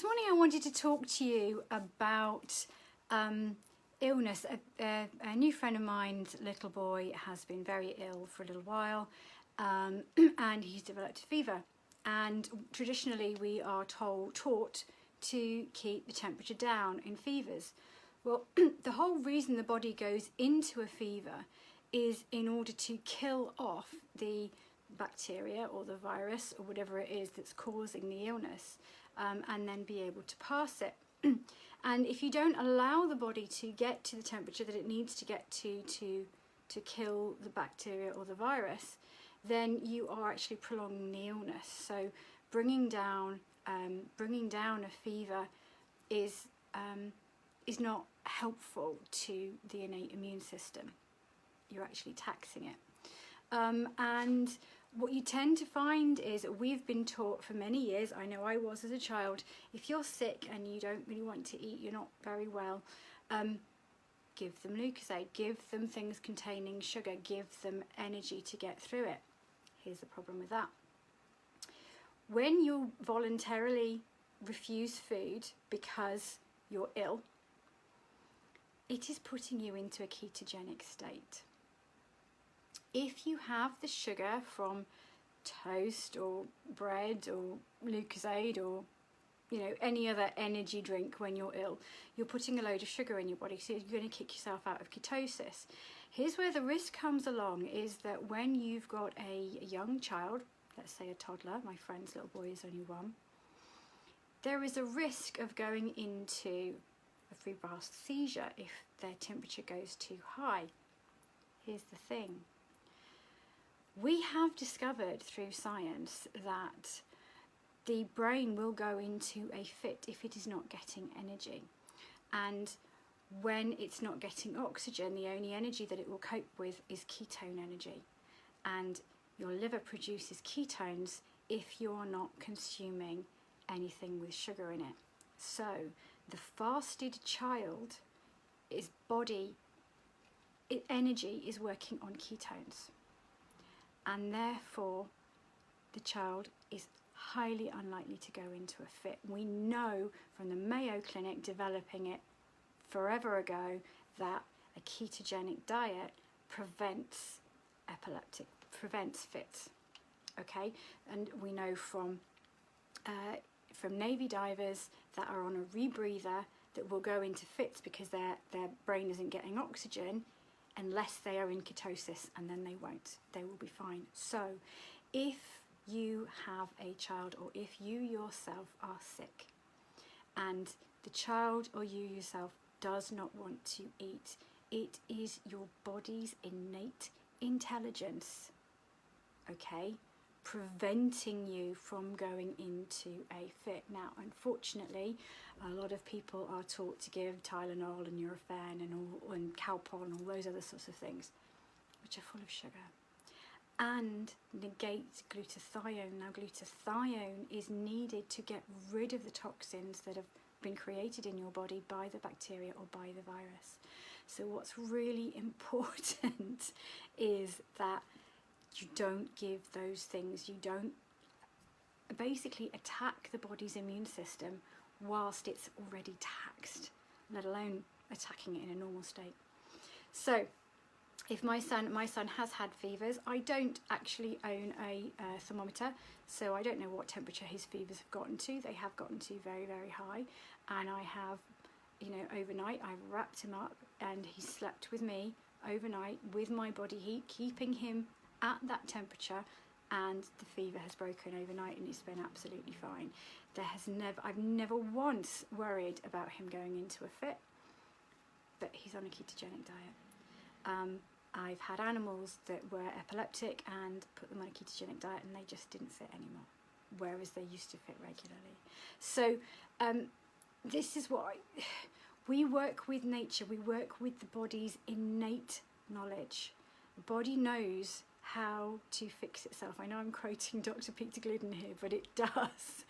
morning I wanted to talk to you about illness. A new friend of mine's little boy has been very ill for a little while, and he's developed a fever. And traditionally we are taught to keep the temperature down in fevers. Well, the whole reason the body goes into a fever is in order to kill off the bacteria or the virus or whatever it is that's causing the illness, and then be able to pass it. And if you don't allow the body to get to the temperature that it needs to get to kill the bacteria or the virus, then you are actually prolonging the illness. So bringing down a fever is not helpful to the innate immune system. You're actually taxing it. And what you tend to find is, we've been taught for many years, I know I was as a child, if you're sick and you don't really want to eat, you're not very well, give them Lucozade, give them things containing sugar, give them energy to get through it. Here's the problem with that. When you voluntarily refuse food because you're ill, it is putting you into a ketogenic state. If you have the sugar from toast or bread or Lucozade or any other energy drink when you're ill, you're putting a load of sugar in your body, so you're going to kick yourself out of ketosis. Here's where the risk comes along, is that when you've got a young child, let's say a toddler, my friend's little boy is only 1, there is a risk of going into a febrile seizure if their temperature goes too high. Here's the thing. We have discovered through science that the brain will go into a fit if it is not getting energy. And when it's not getting oxygen, the only energy that it will cope with is ketone energy. And your liver produces ketones if you're not consuming anything with sugar in it. So the fasted child, energy is working on ketones. And therefore the child is highly unlikely to go into a fit. We know from the Mayo Clinic developing it forever ago that a ketogenic diet prevents fits. Okay, and we know from Navy divers that are on a rebreather that will go into fits because their brain isn't getting oxygen unless they are in ketosis, and then they won't. They will be fine. So if you have a child, or if you yourself are sick and the child or you yourself does not want to eat, it is your body's innate intelligence, okay, preventing you from going into a fit. Now, unfortunately, a lot of people are taught to give Tylenol and Nurofen and Calpol and all those other sorts of things, which are full of sugar, and negate glutathione. Now, glutathione is needed to get rid of the toxins that have been created in your body by the bacteria or by the virus. So what's really important is that you don't give those things. You don't basically attack the body's immune system whilst it's already taxed, let alone attacking it in a normal state. So if my son has had fevers, I don't actually own a thermometer, so I don't know what temperature his fevers have gotten to. They have gotten to very, very high, and I have, overnight I've wrapped him up and he slept with me overnight with my body heat, keeping him at that temperature, and the fever has broken overnight and it's been absolutely fine. I've never once worried about him going into a fit, but he's on a ketogenic diet. I've had animals that were epileptic and put them on a ketogenic diet and they just didn't fit anymore, whereas they used to fit regularly. So this is what we work with nature. We work with the body's innate knowledge. The body knows how to fix itself. I know I'm quoting Dr. Peter Glidden here, but it does.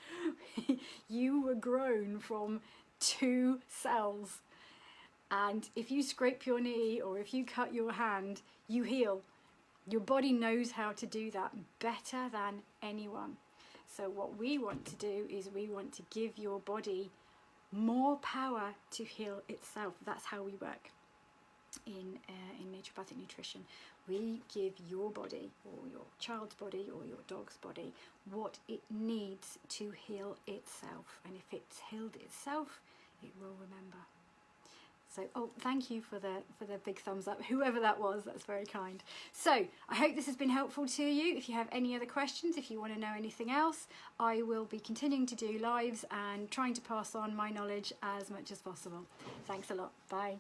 You were grown from 2 cells, and if you scrape your knee or if you cut your hand, you heal. Your body knows how to do that better than anyone. So what we want to do is we want to give your body more power to heal itself. That's how we work in naturopathic nutrition. We give your body, or your child's body, or your dog's body, what it needs to heal itself. And if it's healed itself, it will remember. So, oh, thank you for the big thumbs up, whoever that was. That's very kind. So, I hope this has been helpful to you. If you have any other questions, if you want to know anything else, I will be continuing to do lives and trying to pass on my knowledge as much as possible. Thanks a lot. Bye.